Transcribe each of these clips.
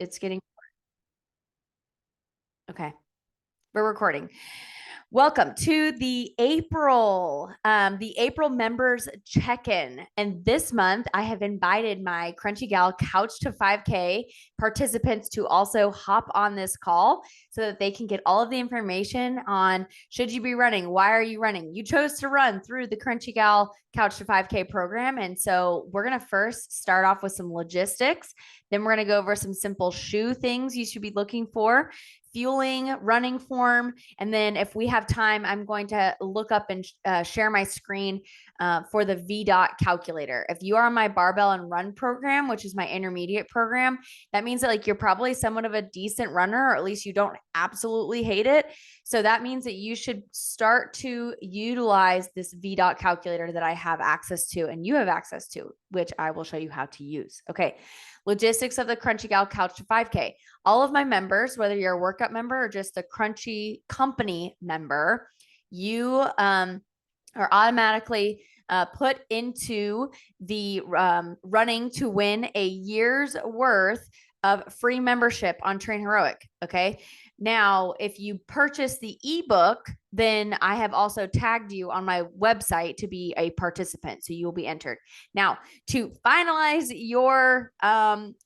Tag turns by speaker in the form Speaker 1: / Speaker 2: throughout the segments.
Speaker 1: it's getting, okay. We're recording. Welcome to the April members check-in. And this month, I have invited my Crunchy Gal Couch to 5K participants to also hop on this call so that they can get all of the information on should you be running, why are you running? You chose to run through the Crunchy Gal Couch to 5K program. And so we're going to first start off with some logistics. Then we're going to go over some simple shoe things you should be looking for, fueling, running form. And then if we have time, I'm going to look up and share my screen for the VDOT calculator. If you are on my barbell and run program, which is my intermediate program, that means that like you're probably somewhat of a decent runner, or at least you don't absolutely hate it. So that means that you should start to utilize this VDOT calculator that I have access to and you have access to, which I will show you how to use. Okay. Logistics of the Crunchy Gal Couch to 5K. All of my members, whether you're a workout member or just a Crunchy company member, you are automatically put into the running to win a year's worth of free membership on Train Heroic. Okay. Now, if you purchase the ebook, then I have also tagged you on my website to be a participant. So you will be entered. Now, to finalize your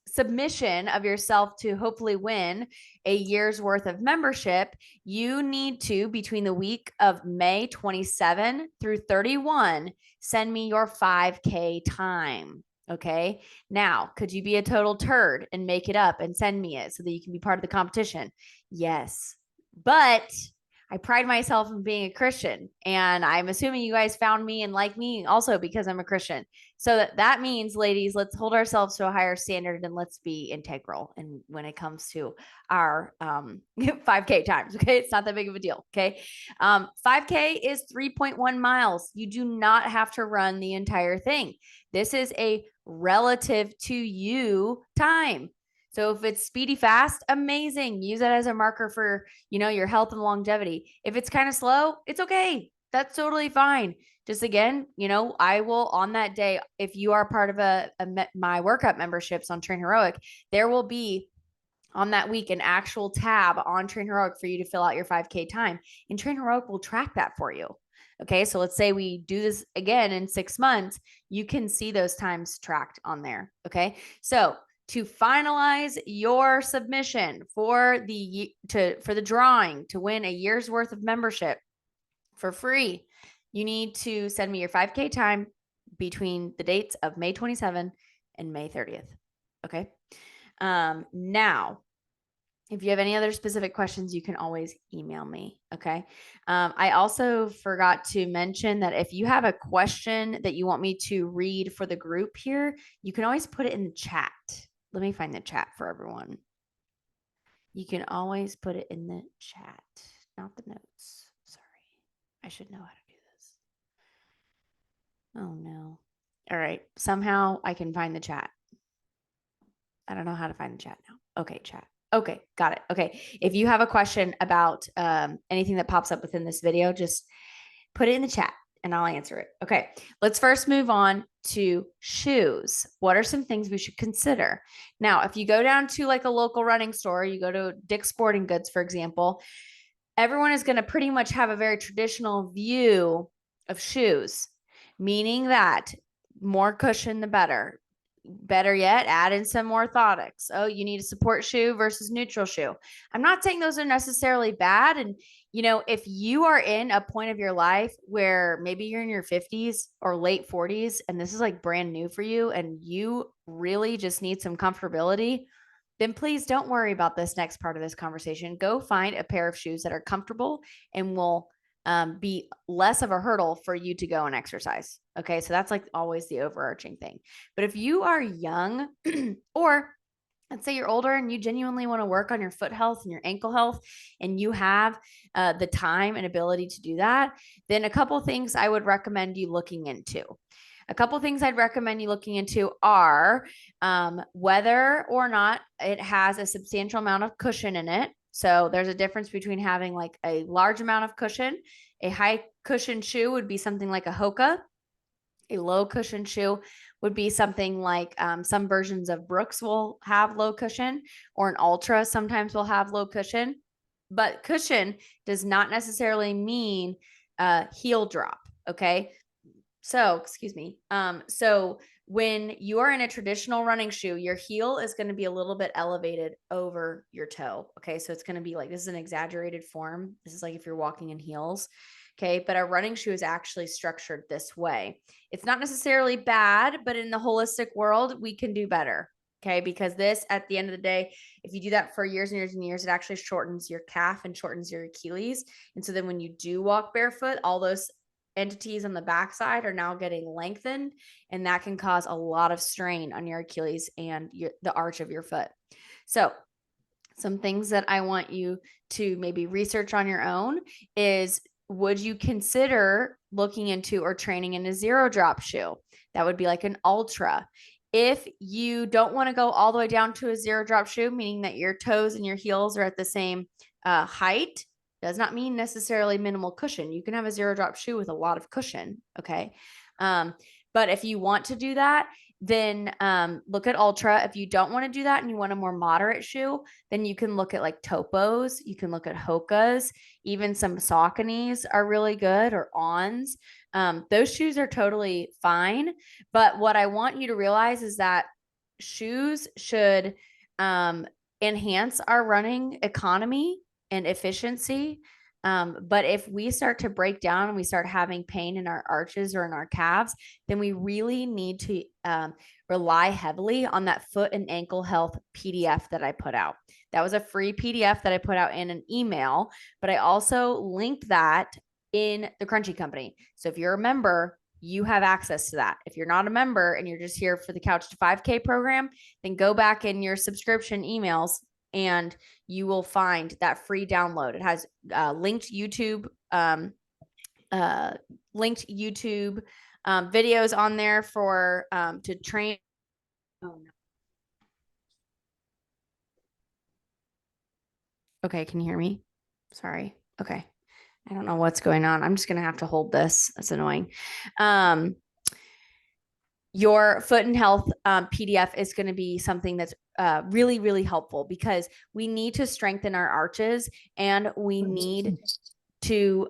Speaker 1: submission of yourself to hopefully win a year's worth of membership, you need to, between the week of May 27 through 31, send me your 5K time. Okay. Now, could you be a total turd and make it up and send me it so that you can be part of the competition? Yes. But I pride myself in being a Christian, and I'm assuming you guys found me and like me also because I'm a Christian. So that means, ladies, let's hold ourselves to a higher standard and let's be integral. And when it comes to our 5K times, okay, it's not that big of a deal. Okay. 5K is 3.1 miles. You do not have to run the entire thing. This is a relative to you time. So if it's speedy fast, amazing. Use it as a marker for, your health and longevity. If it's kind of slow, it's okay. That's totally fine. Just again, I will on that day, if you are part of my workout memberships on Train Heroic, there will be on that week an actual tab on Train Heroic for you to fill out your 5K time. And Train Heroic will track that for you. Okay. So let's say we do this again in 6 months, you can see those times tracked on there. Okay. So to finalize your submission for the drawing to win a year's worth of membership for free, you need to send me your 5K time between the dates of May 27 and May 30th. Okay. Now, if you have any other specific questions, you can always email me. Okay. I also forgot to mention that if you have a question that you want me to read for the group here, you can always put it in the chat. Let me find the chat for everyone. You can always put it in the chat, not the notes. Sorry. I should know how to do this. Oh, no. All right. Somehow I can find the chat. I don't know how to find the chat now. Okay, chat. Okay, got it. Okay. If you have a question about anything that pops up within this video, just put it in the chat and I'll answer it. Okay, let's first move on to shoes. What are some things we should consider? Now, if you go down to like a local running store, you go to Dick's Sporting Goods, for example, everyone is going to pretty much have a very traditional view of shoes, meaning that more cushion, the better. Better yet, add in some orthotics. Oh, you need a support shoe versus neutral shoe. I'm not saying those are necessarily bad. And, if you are in a point of your life where maybe you're in your 50s or late 40s, and this is like brand new for you, and you really just need some comfortability, then please don't worry about this next part of this conversation. Go find a pair of shoes that are comfortable and will be less of a hurdle for you to go and exercise. Okay. So that's like always the overarching thing. But if you are young or let's say you're older and you genuinely want to work on your foot health and your ankle health, and you have the time and ability to do that, then a couple things I would recommend you looking into. A couple things I'd recommend you looking into are whether or not it has a substantial amount of cushion in it. So there's a difference between having like a large amount of cushion. A high cushion shoe would be something like a Hoka. A low cushion shoe would be something like some versions of Brooks will have low cushion, or an Ultra sometimes will have low cushion. But cushion does not necessarily mean heel drop. Okay. So, excuse me. So when you are in a traditional running shoe, your heel is going to be a little bit elevated over your toe. Okay. So it's going to be like, this is an exaggerated form. This is like if you're walking in heels. Okay. But a running shoe is actually structured this way. It's not necessarily bad, but in the holistic world, we can do better. Okay. Because this, at the end of the day, if you do that for years and years and years, it actually shortens your calf and shortens your Achilles. And so then when you do walk barefoot, all those entities on the backside are now getting lengthened, and that can cause a lot of strain on your Achilles and the arch of your foot. So some things that I want you to maybe research on your own is, would you consider looking into or training in a zero drop shoe? That would be like an Ultra. If you don't want to go all the way down to a zero drop shoe, meaning that your toes and your heels are at the same height, does not mean necessarily minimal cushion. You can have a zero drop shoe with a lot of cushion. Okay. But if you want to do that, then look at Ultra. If you don't want to do that and you want a more moderate shoe, then you can look at like Topos. You can look at Hoka's. Even some Sauconys are really good, or Ons. Those shoes are totally fine. But what I want you to realize is that shoes should enhance our running economy and efficiency. But if we start to break down and we start having pain in our arches or in our calves, then we really need to rely heavily on that foot and ankle health PDF that I put out. That was a free PDF that I put out in an email, but I also linked that in the Crunchy Company. So if you're a member, you have access to that. If you're not a member and you're just here for the Couch to 5K program, then go back in your subscription emails and you will find that free download. It has linked YouTube videos on there for to train. Oh, no. Okay, can you hear me? Sorry. Okay. I don't know what's going on. I'm just going to have to hold this. That's annoying. Your foot and health PDF is going to be something that's really, really helpful, because we need to strengthen our arches and we need to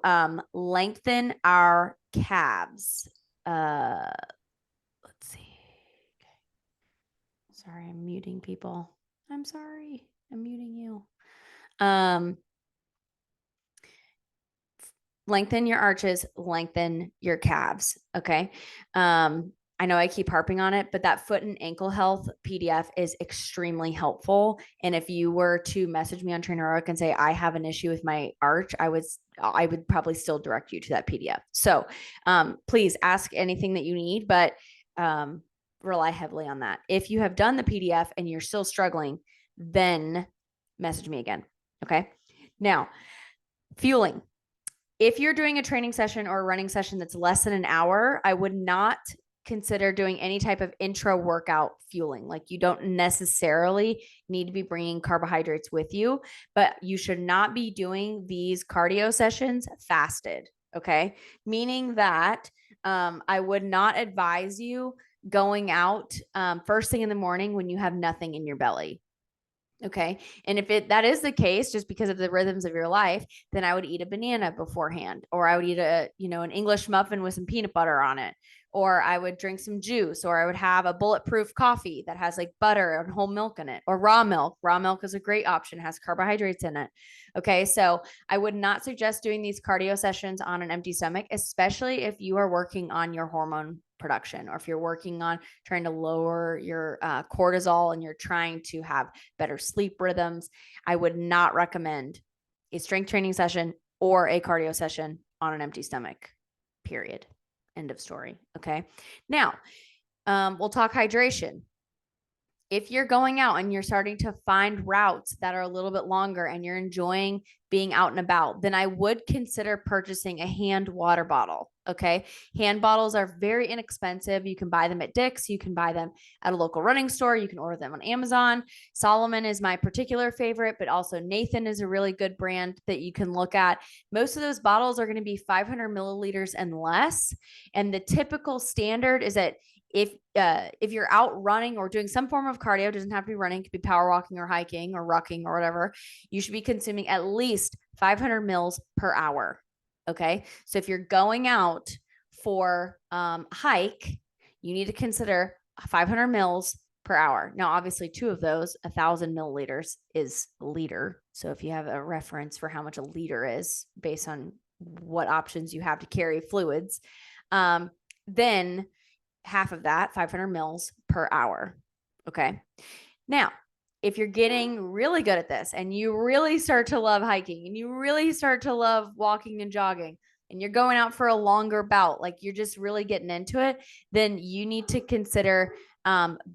Speaker 1: lengthen our calves. Let's see. Sorry, I'm muting people. I'm sorry. I'm muting you. Lengthen your arches, lengthen your calves. Okay. I know I keep harping on it, but that foot and ankle health PDF is extremely helpful. And if you were to message me on Traineroic and say, I have an issue with my arch, I would probably still direct you to that PDF. So please ask anything that you need, but rely heavily on that. If you have done the PDF and you're still struggling, then message me again. Okay. Now, fueling. If you're doing a training session or a running session that's less than an hour, I would not consider doing any type of intra workout fueling. Like, you don't necessarily need to be bringing carbohydrates with you, but you should not be doing these cardio sessions fasted. Okay. Meaning that I would not advise you going out first thing in the morning when you have nothing in your belly. Okay. And if that is the case, just because of the rhythms of your life, then I would eat a banana beforehand, or I would eat an English muffin with some peanut butter on it, or I would drink some juice, or I would have a bulletproof coffee that has like butter and whole milk in it, or raw milk. Raw milk is a great option, has carbohydrates in it. Okay. So I would not suggest doing these cardio sessions on an empty stomach, especially if you are working on your hormone production, or if you're working on trying to lower your cortisol and you're trying to have better sleep rhythms. I would not recommend a strength training session or a cardio session on an empty stomach, period. End of story. Okay. Now, we'll talk hydration. If you're going out and you're starting to find routes that are a little bit longer and you're enjoying being out and about, then I would consider purchasing a hand water bottle. Okay. Hand bottles are very inexpensive. You can buy them at Dick's. You can buy them at a local running store. You can order them on Amazon. Salomon is my particular favorite, but also Nathan is a really good brand that you can look at. Most of those bottles are going to be 500 milliliters and less. And the typical standard is that if you're out running or doing some form of cardio, it doesn't have to be running, it could be power walking or hiking or rucking or whatever, you should be consuming at least 500 mils per hour. Okay. So if you're going out for hike, you need to consider 500 mils per hour. Now, obviously, two of those, 1,000 milliliters is a liter. So if you have a reference for how much a liter is based on what options you have to carry fluids, then half of that, 500 mils per hour. Okay. Now, if you're getting really good at this and you really start to love hiking and you really start to love walking and jogging and you're going out for a longer bout, like you're just really getting into it, then you need to consider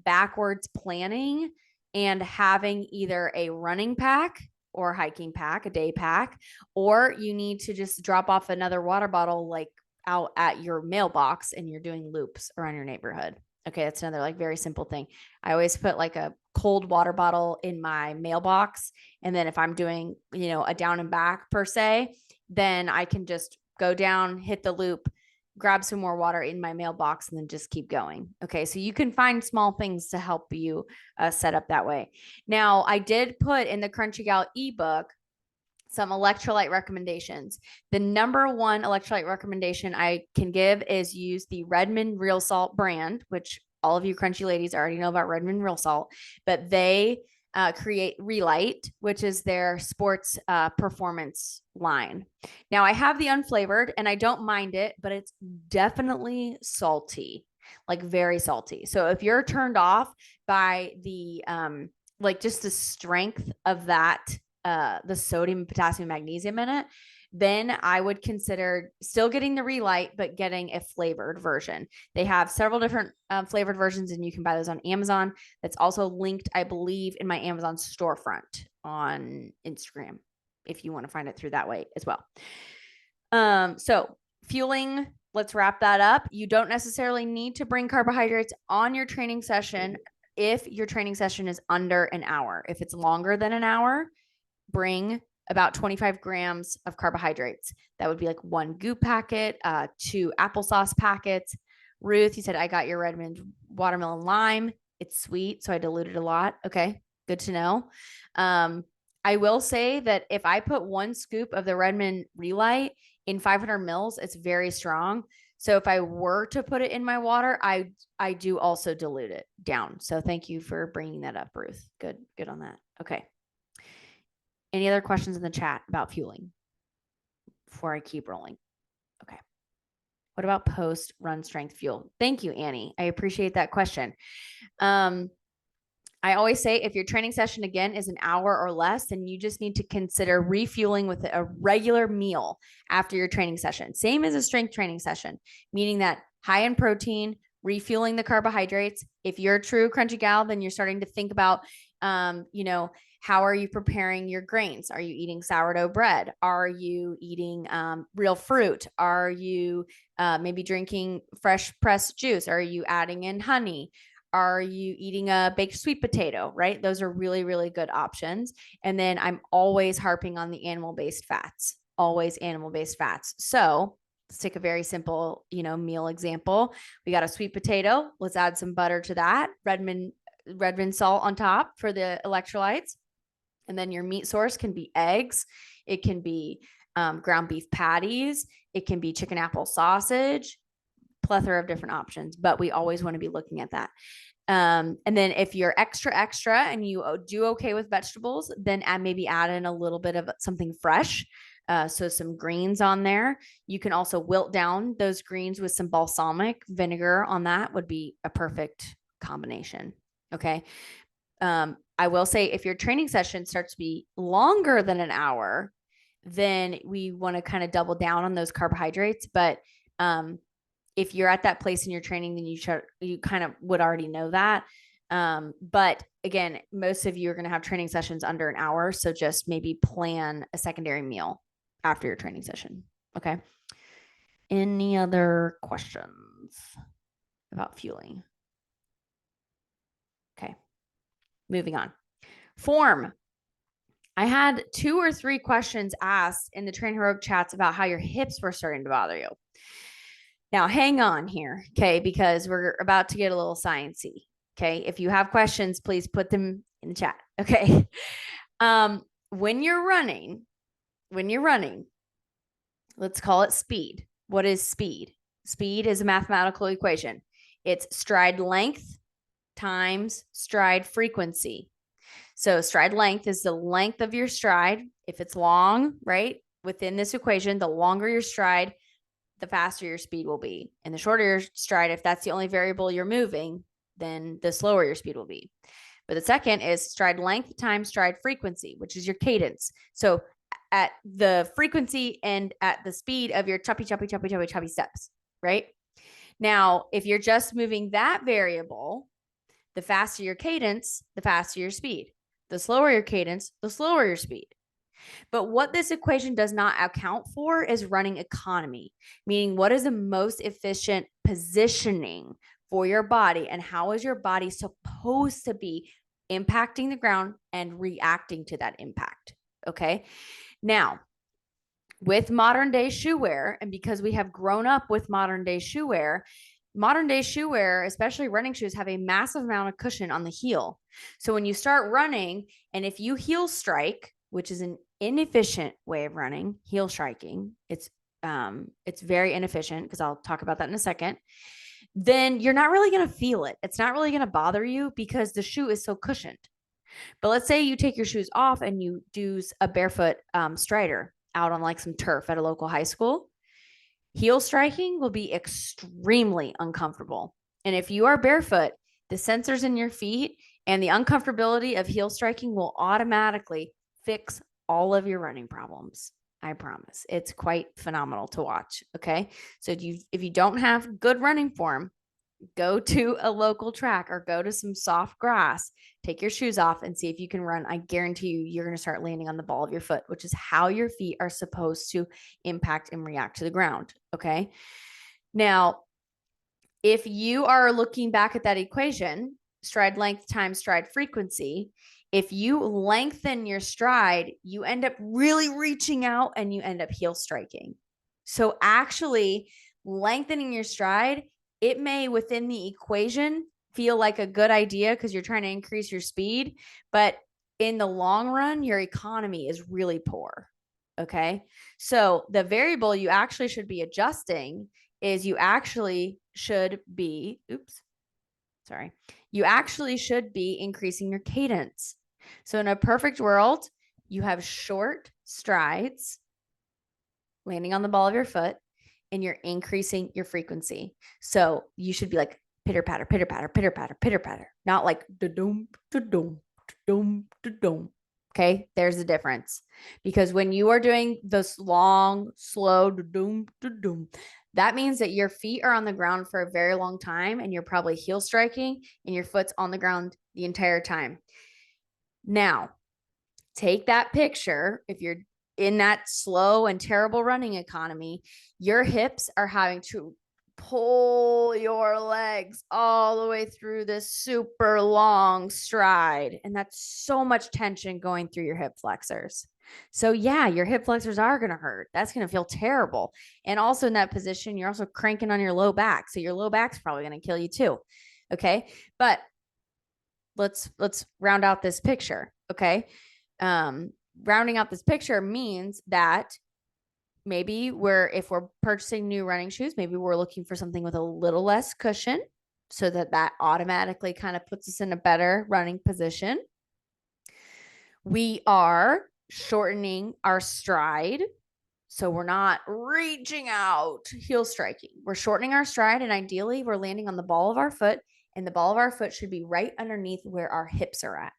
Speaker 1: backwards planning and having either a running pack or hiking pack, a day pack, or you need to just drop off another water bottle like out at your mailbox and you're doing loops around your neighborhood. Okay, that's another like very simple thing. I always put like a cold water bottle in my mailbox. And then if I'm doing, a down and back per se, then I can just go down, hit the loop, grab some more water in my mailbox, and then just keep going. Okay, so you can find small things to help you set up that way. Now, I did put in the Crunchy Gal ebook some electrolyte recommendations. The number one electrolyte recommendation I can give is use the Redmond Real Salt brand, which all of you crunchy ladies already know about Redmond Real Salt, but they create Relight, which is their sports performance line. Now, I have the unflavored and I don't mind it, but it's definitely salty, like very salty. So if you're turned off by the like just the strength of that, the sodium, potassium, magnesium in it, then I would consider still getting the Relight, but getting a flavored version. They have several different flavored versions, and you can buy those on Amazon. That's also linked, I believe, in my Amazon storefront on Instagram, if you want to find it through that way as well. So fueling, let's wrap that up. You don't necessarily need to bring carbohydrates on your training session if your training session is under an hour. If it's longer than an hour, bring about 25 grams of carbohydrates. That would be like 1 Goop packet, 2 applesauce packets. Ruth, you said, I got your Redmond watermelon lime. It's sweet, so I diluted a lot. Okay, good to know. I will say that if I put 1 scoop of the Redmond Relight in 500 mils, it's very strong. So if I were to put it in my water, I do also dilute it down. So thank you for bringing that up, Ruth. Good on that. Okay. Any other questions in the chat about fueling before I keep rolling? Okay. What about post run strength fuel? Thank you, Annie. I appreciate that question. I always say if your training session again is an hour or less, then you just need to consider refueling with a regular meal after your training session. Same as a strength training session, meaning that high in protein, refueling the carbohydrates. If you're a true crunchy gal, then you're starting to think about, how are you preparing your grains? Are you eating sourdough bread? Are you eating real fruit? Are you maybe drinking fresh pressed juice? Are you adding in honey? Are you eating a baked sweet potato, right? Those are really, really good options. And then I'm always harping on the animal-based fats, always animal-based fats. So let's take a very simple, meal example. We got a sweet potato. Let's add some butter to that. Redmond salt on top for the electrolytes. And then your meat source can be eggs. It can be ground beef patties. It can be chicken apple sausage, plethora of different options, but we always want to be looking at that. And then if you're extra and you do okay with vegetables, then maybe add in a little bit of something fresh. So some greens on there. You can also wilt down those greens with some balsamic vinegar on that would be a perfect combination. Okay. I will say if your training session starts to be longer than an hour, then we want to kind of double down on those carbohydrates. But if you're at that place in your training, then you kind of would already know that. But again, most of you are going to have training sessions under an hour. So just maybe plan a secondary meal after your training session. Okay. Any other questions about fueling? Okay. Moving on. Form. I had 2 or 3 questions asked in the Train Heroic chats about how your hips were starting to bother you. Now hang on here, okay, because we're about to get a little sciencey. Okay. If you have questions, please put them in the chat. Okay. When you're running, let's call it speed. What is speed? Speed is a mathematical equation. It's stride length times stride frequency. So stride length is the length of your stride. If it's long, right, within this equation, the longer your stride, the faster your speed will be. And the shorter your stride, if that's the only variable you're moving, then the slower your speed will be. But the second is stride length times stride frequency, which is your cadence. So at the frequency and at the speed of your choppy steps, right? Now, if you're just moving that variable, the faster your cadence, the faster your speed. The slower your cadence, the slower your speed. But what this equation does not account for is running economy, meaning what is the most efficient positioning for your body and how is your body supposed to be impacting the ground and reacting to that impact. Okay. Now, with modern day shoe wear, and because we have grown up with modern day shoe wear, especially running shoes, have a massive amount of cushion on the heel. So when you start running, and if you heel strike, which is an inefficient way of running, heel striking, it's very inefficient because I'll talk about that in a second. Then you're not really going to feel it. It's not really going to bother you because the shoe is so cushioned. But let's say you take your shoes off and you do a barefoot strider out on like some turf at a local high school. Heel striking will be extremely uncomfortable. And if you are barefoot, the sensors in your feet and the uncomfortability of heel striking will automatically fix all of your running problems. I promise. It's quite phenomenal to watch. Okay. So if you don't have good running form, go to a local track or go to some soft grass, take your shoes off and see if you can run. I guarantee you're going to start landing on the ball of your foot, which is how your feet are supposed to impact and react to the ground. Okay. Now, if you are looking back at that equation, stride length times stride frequency, if you lengthen your stride, you end up really reaching out and you end up heel striking. So actually lengthening your stride, it may within the equation feel like a good idea because you're trying to increase your speed, but in the long run, your economy is really poor. Okay. So the variable you actually should be adjusting is you actually should be increasing your cadence. So in a perfect world, you have short strides landing on the ball of your foot and you're increasing your frequency. So you should be like pitter patter, pitter patter, pitter patter, pitter patter, not like da-dum, da-dum, da-dum, da-dum. Okay, there's the difference. Because when you are doing this long, slow, da-dum, da-dum, that means that your feet are on the ground for a very long time and you're probably heel striking and your foot's on the ground the entire time. Now, take that picture. If you're in that slow and terrible running economy, your hips are having to pull your legs all the way through this super long stride. And that's so much tension going through your hip flexors. So yeah, your hip flexors are going to hurt. That's going to feel terrible. And also in that position, you're also cranking on your low back. So your low back's probably going to kill you too. Okay. But let's round out this picture. Okay. Rounding out this picture means that maybe if we're purchasing new running shoes, maybe we're looking for something with a little less cushion so that automatically kind of puts us in a better running position. We are shortening our stride. So we're not reaching out, heel striking. We're shortening our stride, and ideally we're landing on the ball of our foot, and the ball of our foot should be right underneath where our hips are at.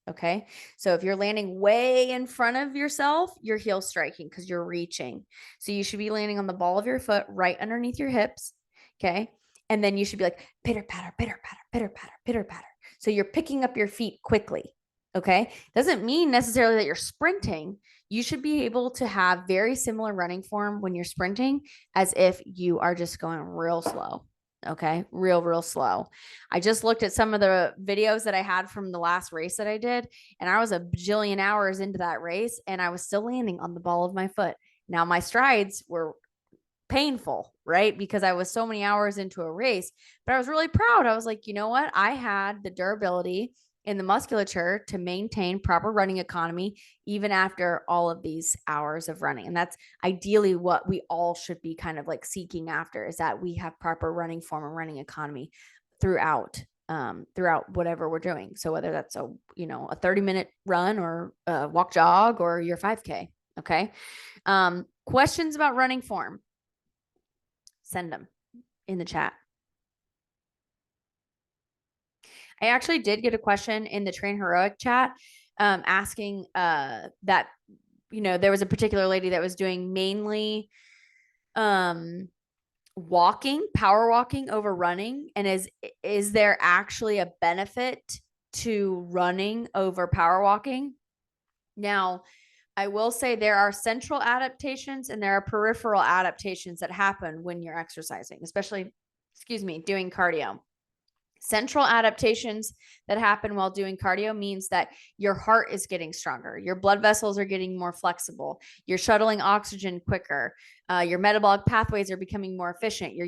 Speaker 1: Okay. So if you're landing way in front of yourself, you're heel striking because you're reaching. So you should be landing on the ball of your foot right underneath your hips. Okay. And then you should be like pitter patter, pitter patter, pitter patter, pitter patter. So you're picking up your feet quickly. Okay. Doesn't mean necessarily that you're sprinting. You should be able to have very similar running form when you're sprinting as if you are just going real slow. Okay. Real slow. I just looked at some of the videos that I had from the last race that I did, and I was a bajillion hours into that race and I was still landing on the ball of my foot. Now my strides were painful, right? Because I was so many hours into a race, but I was really proud. I was like, you know what? I had the durability in the musculature to maintain proper running economy even after all of these hours of running. And that's ideally what we all should be kind of like seeking after, is that we have proper running form and running economy throughout throughout whatever we're doing. So whether that's a 30-minute run or a walk jog or your 5K. Okay. Questions about running form, send them in the chat. I actually did get a question in the Train Heroic chat asking that, there was a particular lady that was doing mainly walking, power walking over running. And is there actually a benefit to running over power walking? Now, I will say there are central adaptations and there are peripheral adaptations that happen when you're exercising, especially, doing cardio. Central adaptations that happen while doing cardio means that your heart is getting stronger, your blood vessels are getting more flexible, you're shuttling oxygen quicker, your metabolic pathways are becoming more efficient, you're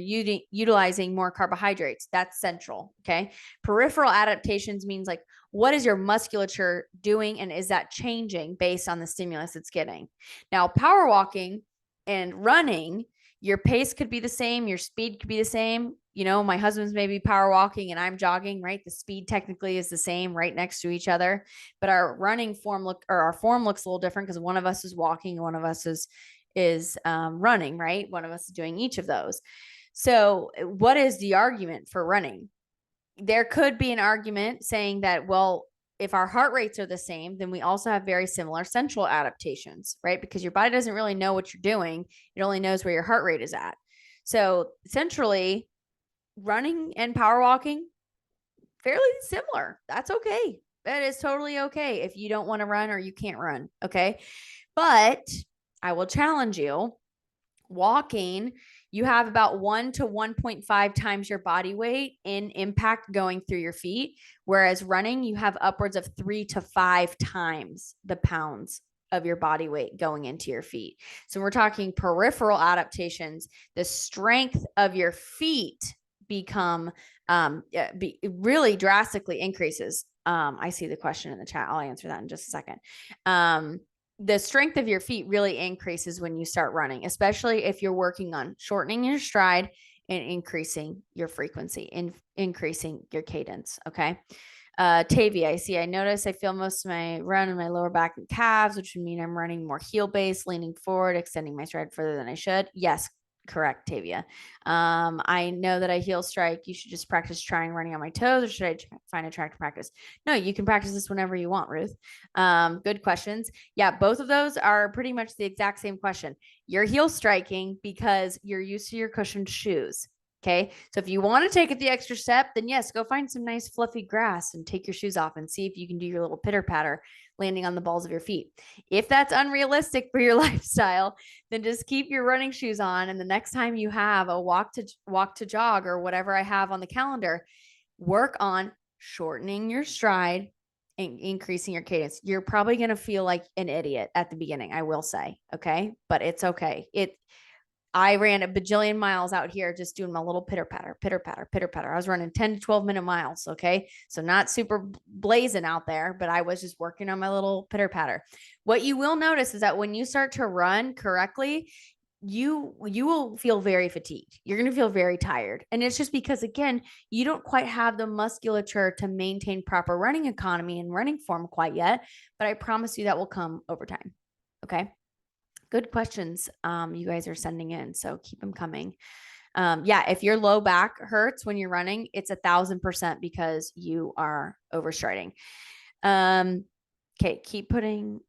Speaker 1: utilizing more carbohydrates. That's central. Okay. Peripheral adaptations means like, what is your musculature doing, and is that changing based on the stimulus it's getting? Now, power walking and running, your pace could be the same, your speed could be the same. My husband's maybe power walking and I'm jogging, right? The speed technically is the same, right next to each other, but our running form our form looks a little different because one of us is walking, one of us is running, right? One of us is doing each of those. So what is the argument for running? There could be an argument saying that, well, if our heart rates are the same, then we also have very similar central adaptations, right? Because your body doesn't really know what you're doing. It only knows where your heart rate is at. So centrally, running and power walking, fairly similar. That's okay. That is totally okay if you don't want to run or you can't run. Okay. But I will challenge you. Walking, you have about 1 to 1.5 times your body weight in impact going through your feet. Whereas running, you have upwards of 3 to 5 times the pounds of your body weight going into your feet. So we're talking peripheral adaptations. The strength of your feet really drastically increases. I see the question in the chat. I'll answer that in just a second. The strength of your feet really increases when you start running, especially if you're working on shortening your stride and increasing your frequency and increasing your cadence. Okay. Tavia, I notice I feel most of my run in my lower back and calves, which would mean I'm running more heel based, leaning forward, extending my stride further than I should. Yes, correct, Tavia. I know that I heel strike. You should just practice trying running on my toes, or should I find a track to practice? No, you can practice this whenever you want, Ruth. Good questions. Yeah, both of those are pretty much the exact same question. You're heel striking because you're used to your cushioned shoes. Okay. So if you want to take it the extra step, then yes, go find some nice fluffy grass and take your shoes off and see if you can do your little pitter patter landing on the balls of your feet. If that's unrealistic for your lifestyle, then just keep your running shoes on. And the next time you have a walk to jog or whatever I have on the calendar, work on shortening your stride and increasing your cadence. You're probably going to feel like an idiot at the beginning, I will say. Okay. But it's okay. I ran a bajillion miles out here just doing my little pitter patter, pitter patter, pitter patter. I was running 10 to 12-minute miles. Okay. So not super blazing out there, but I was just working on my little pitter patter. What you will notice is that when you start to run correctly, you will feel very fatigued. You're going to feel very tired. And it's just because, again, you don't quite have the musculature to maintain proper running economy and running form quite yet. But I promise you that will come over time. Okay. Good questions you guys are sending in, so keep them coming. Yeah, if your low back hurts when you're running, it's 1,000% because you are overstriding. Okay, keep putting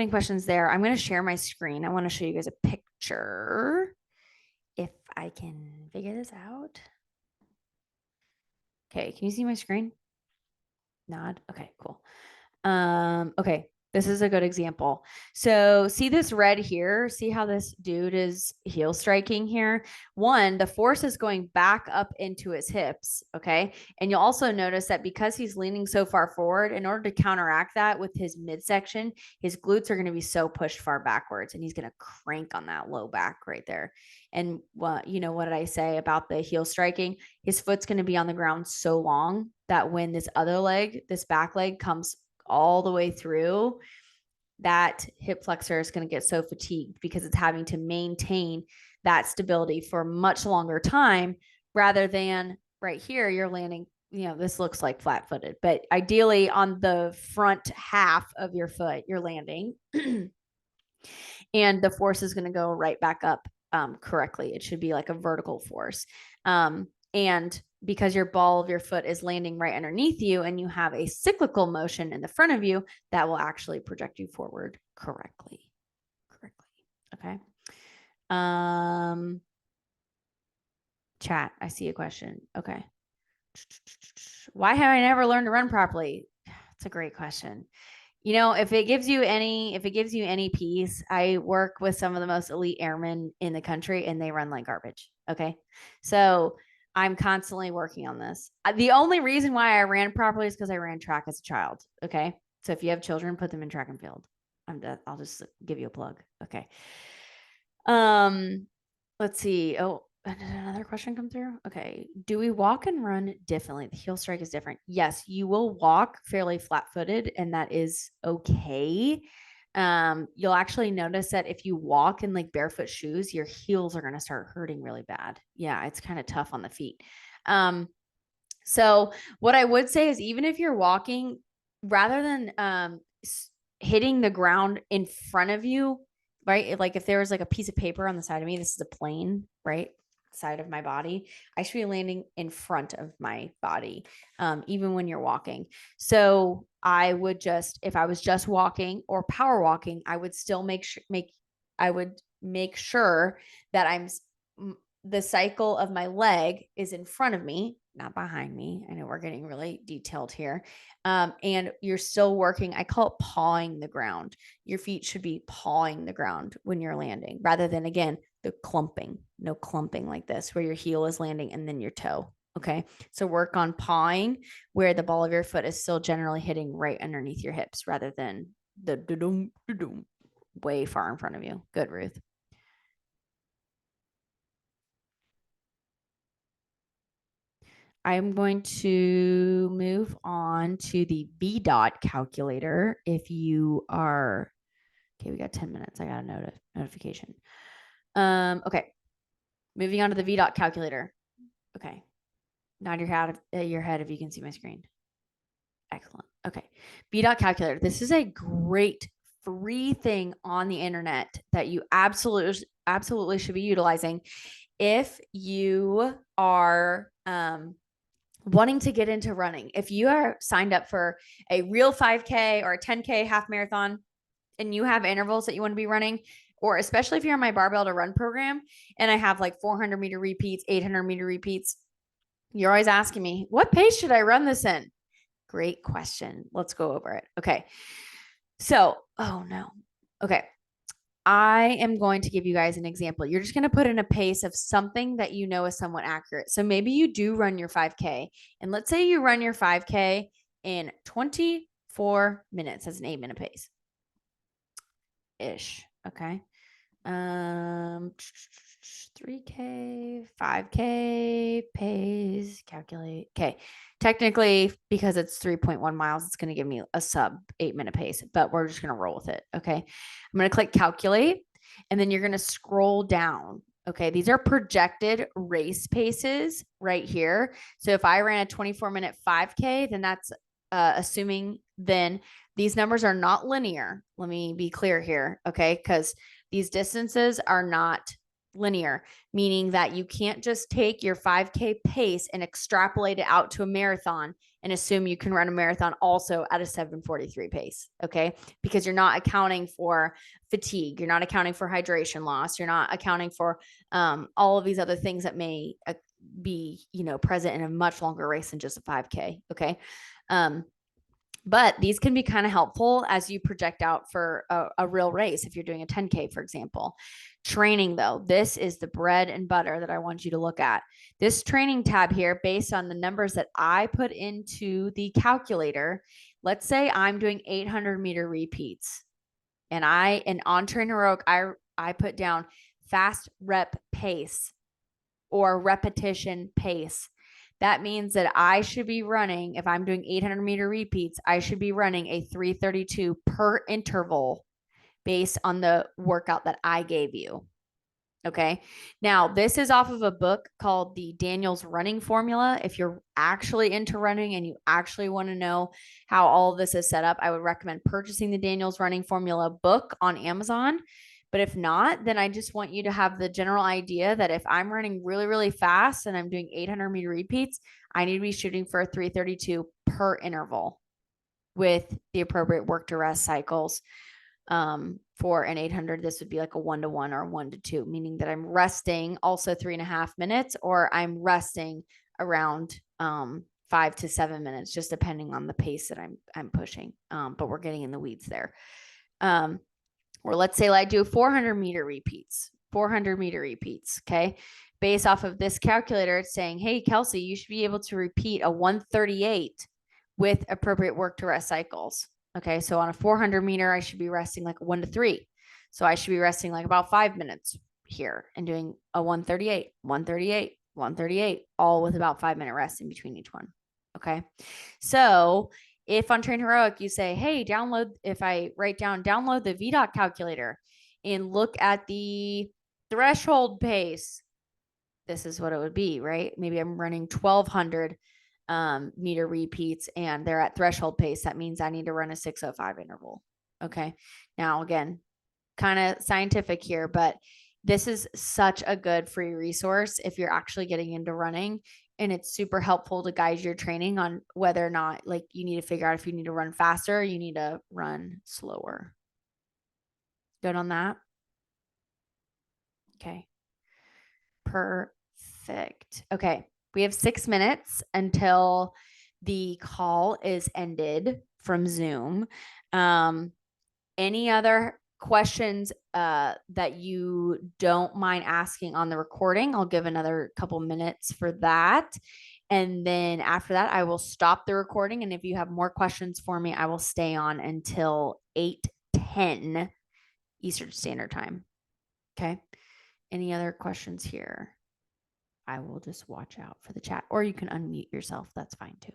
Speaker 1: questions there. I'm going to share my screen. I want to show you guys a picture if I can figure this out. Okay, can you see my screen? Nod. Okay, cool. Okay, This is a good example. So see this red here? See how this dude is heel striking here? One, the force is going back up into his hips. Okay. And you'll also notice that because he's leaning so far forward, in order to counteract that with his midsection, his glutes are going to be so pushed far backwards and he's going to crank on that low back right there. And what did I say about the heel striking? His foot's going to be on the ground so long that when this other leg, this back leg comes all the way through, that hip flexor is going to get so fatigued because it's having to maintain that stability for much longer time rather than right here, you're landing, this looks like flat footed, but ideally on the front half of your foot, you're landing and the force is going to go right back up correctly. It should be like a vertical force. And because your ball of your foot is landing right underneath you and you have a cyclical motion in the front of you, that will actually project you forward correctly. Okay. Chat, I see a question. Okay. Why have I never learned to run properly? It's a great question. If it gives you any peace, I work with some of the most elite airmen in the country and they run like garbage. Okay. So I'm constantly working on this. The only reason why I ran properly is because I ran track as a child. Okay. So if you have children, put them in track and field. I'll just give you a plug. Okay. Let's see. Oh, did another question come through? Okay. Do we walk and run differently? The heel strike is different. Yes, you will walk fairly flat footed, and that is okay. You'll actually notice that if you walk in like barefoot shoes, your heels are going to start hurting really bad. Yeah, it's kind of tough on the feet. So what I would say is even if you're walking, rather than hitting the ground in front of you, right? Like if there was like a piece of paper on the side of me, this is a plane, right? Side of my body, I should be landing in front of my body, even when you're walking. So I would if I was just walking or power walking, I would still make sure that the cycle of my leg is in front of me, not behind me. I know we're getting really detailed here. And you're still working. I call it pawing the ground. Your feet should be pawing the ground when you're landing rather than, again, the clumping. No clumping like this where your heel is landing and then your toe. Okay. So work on pawing where the ball of your foot is still generally hitting right underneath your hips rather than the way far in front of you. Good, Ruth. I'm going to move on to the VDOT calculator. If you are, okay, we got 10 minutes. I got a notification. Okay. Moving on to the VDOT calculator. Okay. Nod your head if you can see my screen. Excellent. Okay. VDOT calculator. This is a great free thing on the internet that you absolutely should be utilizing if you are wanting to get into running. If you are signed up for a real 5K or a 10K half marathon and you have intervals that you want to be running, or especially if you're on my barbell to run program and I have like 400 meter repeats, 800 meter repeats, you're always asking me, what pace should I run this in? Great question. Let's go over it. Okay. So, oh no. Okay. I am going to give you guys an example. You're just going to put in a pace of something that you know is somewhat accurate. So maybe you do run your 5K, and let's say you run your 5K in 24 minutes as an 8-minute pace ish. Okay. 3K, 5K pace, calculate. Okay. Technically, because it's 3.1 miles, it's going to give me a sub 8-minute pace, but we're just going to roll with it. Okay. I'm going to click calculate, and then you're going to scroll down. Okay. These are projected race paces right here. So if I ran a 24-minute 5K, then that's assuming then these numbers are not linear. Let me be clear here. Okay. Because these distances are not linear, meaning that you can't just take your 5K pace and extrapolate it out to a marathon and assume you can run a marathon also at a 7:43 pace. Okay. Because you're not accounting for fatigue. You're not accounting for hydration loss. You're not accounting for all of these other things that may be, present in a much longer race than just a 5K. Okay. But these can be kind of helpful as you project out for a real race. If you're doing a 10K, for example. Training though, this is the bread and butter that I want you to look at. This training tab here, based on the numbers that I put into the calculator, let's say I'm doing 800-meter repeats, and on Train Heroic, I put down fast rep pace or repetition pace. That means that I should be running, if I'm doing 800-meter repeats, I should be running a 332 per interval based on the workout that I gave you. Okay. Now, this is off of a book called the Daniels Running Formula. If you're actually into running and you actually want to know how all of this is set up, I would recommend purchasing the Daniels Running Formula book on Amazon. But if not, then I just want you to have the general idea that if I'm running really, really fast and I'm doing 800-meter repeats, I need to be shooting for a 332 per interval with the appropriate work to rest cycles. For an 800, this would be like a 1-to-1 or 1-to-2, meaning that I'm resting also 3.5 minutes, or I'm resting around 5 to 7 minutes, just depending on the pace that I'm pushing. But we're getting in the weeds there. Or let's say I do 400-meter repeats, 400-meter repeats. Okay. Based off of this calculator, it's saying, hey, Kelsey, you should be able to repeat a 138 with appropriate work to rest cycles. Okay. So on a 400-meter, I should be resting like a 1-to-3. So I should be resting like about 5 minutes here and doing a 138, 138, 138, all with about 5-minute rest in between each one. Okay. So if on Train Heroic you say, hey, if I write down, download the VDOT calculator and look at the threshold pace, this is what it would be, right? Maybe I'm running 1,200 meter repeats and they're at threshold pace. That means I need to run a 6:05 interval. Okay. Now, again, kind of scientific here, but this is such a good free resource if you're actually getting into running, and it's super helpful to guide your training on whether or not like you need to figure out if you need to run faster or you need to run slower. Good on that? Okay. Perfect. Okay. We have 6 minutes until the call is ended from Zoom. Any other questions that you don't mind asking on the recording? I'll give another couple minutes for that. And then after that, I will stop the recording. And if you have more questions for me, I will stay on until 8:10 Eastern Standard Time. Okay. Any other questions here? I will just watch out for the chat, or you can unmute yourself. That's fine too.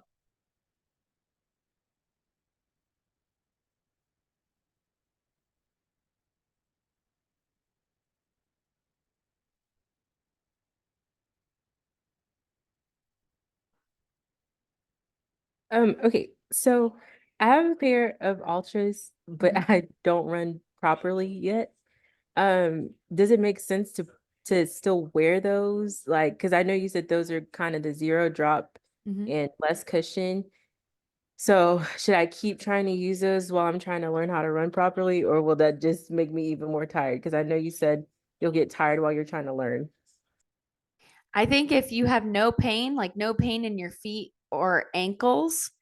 Speaker 2: Okay, so I have a pair of Ultras, but
Speaker 1: Mm-hmm.
Speaker 2: I don't run properly yet. Does it make sense to still wear those? Like, because I know you said those are kind of the zero drop
Speaker 1: Mm-hmm.
Speaker 2: and less cushion. So should I keep trying to use those while I'm trying to learn how to run properly, or will that just make me even more tired? Because I know you said you'll get tired while you're trying to learn.
Speaker 1: I think if you have no pain, like no pain in your feet or ankles,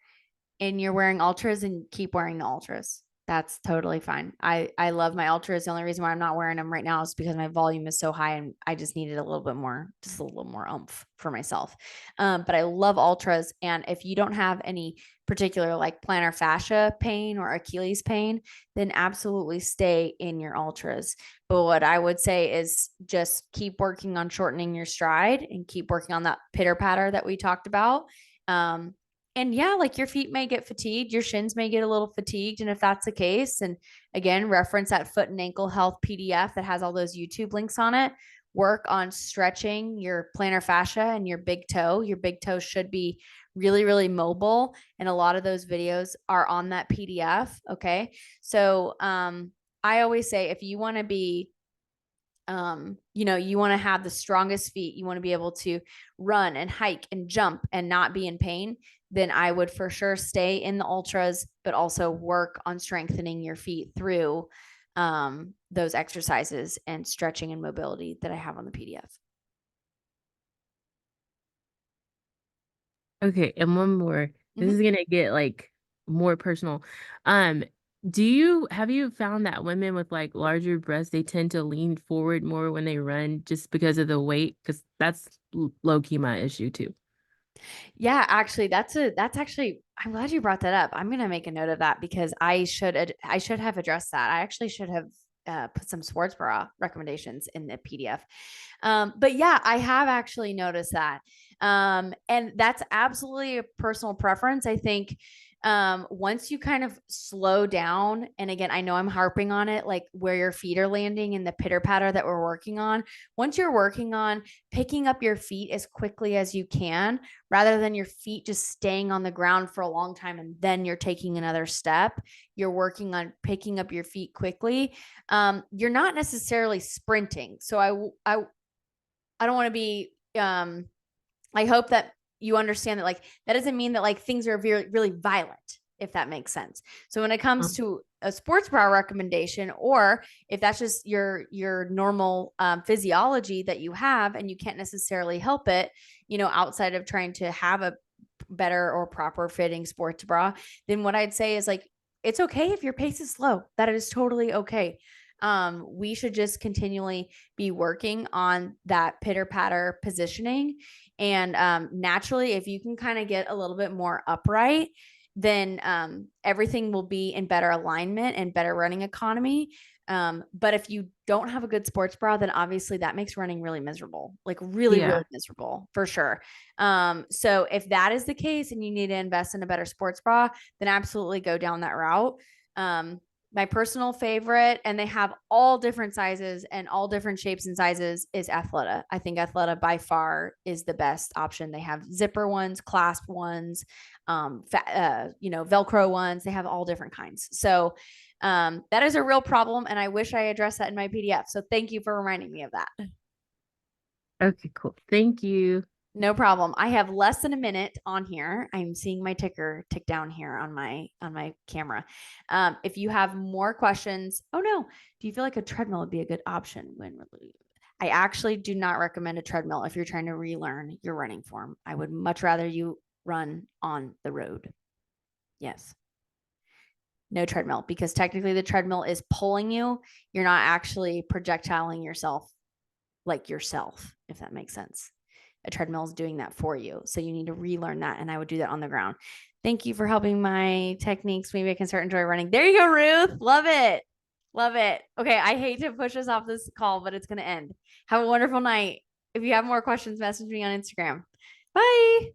Speaker 1: and you're wearing ultras, and keep wearing the ultras. That's totally fine. I love my ultras. The only reason why I'm not wearing them right now is because my volume is so high and I just needed a little bit more, just a little more oomph for myself. But I love ultras. And if you don't have any particular like plantar fascia pain or Achilles pain, then absolutely stay in your ultras. But what I would say is just keep working on shortening your stride and keep working on that pitter patter that we talked about. And yeah, like your feet may get fatigued, your shins may get a little fatigued. And if that's the case, and again, reference that foot and ankle health PDF that has all those YouTube links on it. Work on stretching your plantar fascia and your big toe. Your big toe should be really, really mobile. And a lot of those videos are on that PDF. Okay. So I always say if you want to be you want to have the strongest feet, you want to be able to run and hike and jump and not be in pain, then I would for sure stay in the ultras, but also work on strengthening your feet through those exercises and stretching and mobility that I have on the PDF.
Speaker 2: Okay, and one more. This
Speaker 1: Mm-hmm.
Speaker 2: is gonna get like more personal. Um, have you found that women with like larger breasts, they tend to lean forward more when they run just because of the weight? Because that's low key my issue too.
Speaker 1: Yeah, actually, that's actually I'm glad you brought that up. I'm gonna make a note of that because I should have addressed that. I actually should have put some sports bra recommendations in the PDF. But yeah, I have actually noticed that. And that's absolutely a personal preference. I think once you kind of slow down, and again, I know I'm harping on it, like where your feet are landing and the pitter patter that we're working on. Once you're working on picking up your feet as quickly as you can, rather than your feet just staying on the ground for a long time and then you're taking another step, you're working on picking up your feet quickly. You're not necessarily sprinting. So I don't want to be I hope that you understand that like that doesn't mean that like things are very really violent, if that makes sense. So when it comes to a sports bra recommendation, or if that's just your normal physiology that you have and you can't necessarily help it, outside of trying to have a better or proper fitting sports bra, then what I'd say is like it's okay if your pace is slow. That is totally okay. We should just continually be working on that pitter patter positioning. And naturally, if you can kind of get a little bit more upright, then everything will be in better alignment and better running economy. But if you don't have a good sports bra, then obviously that makes running really miserable, like really,
Speaker 2: Yeah.
Speaker 1: really miserable for sure. So if that is the case and you need to invest in a better sports bra, then absolutely go down that route. My personal favorite, and they have all different sizes and all different shapes and sizes, is Athleta. I think Athleta by far is the best option. They have zipper ones, clasp ones, Velcro ones. They have all different kinds. So that is a real problem, and I wish I addressed that in my PDF. So thank you for reminding me of that.
Speaker 2: Okay, cool. Thank you.
Speaker 1: No problem. I have less than a minute on here. I'm seeing my ticker tick down here on my camera. If you have more questions, oh no, do you feel like a treadmill would be a good option when I actually do not recommend a treadmill if you're trying to relearn your running form. I would much rather you run on the road. Yes. No treadmill, because technically the treadmill is pulling you. You're not actually projectiling yourself like yourself, if that makes sense. A treadmill is doing that for you. So you need to relearn that. And I would do that on the ground. Thank you for helping my techniques. Maybe I can start enjoy running. There you go, Ruth. Love it. Love it. Okay. I hate to push us off this call, but it's going to end. Have a wonderful night. If you have more questions, message me on Instagram. Bye.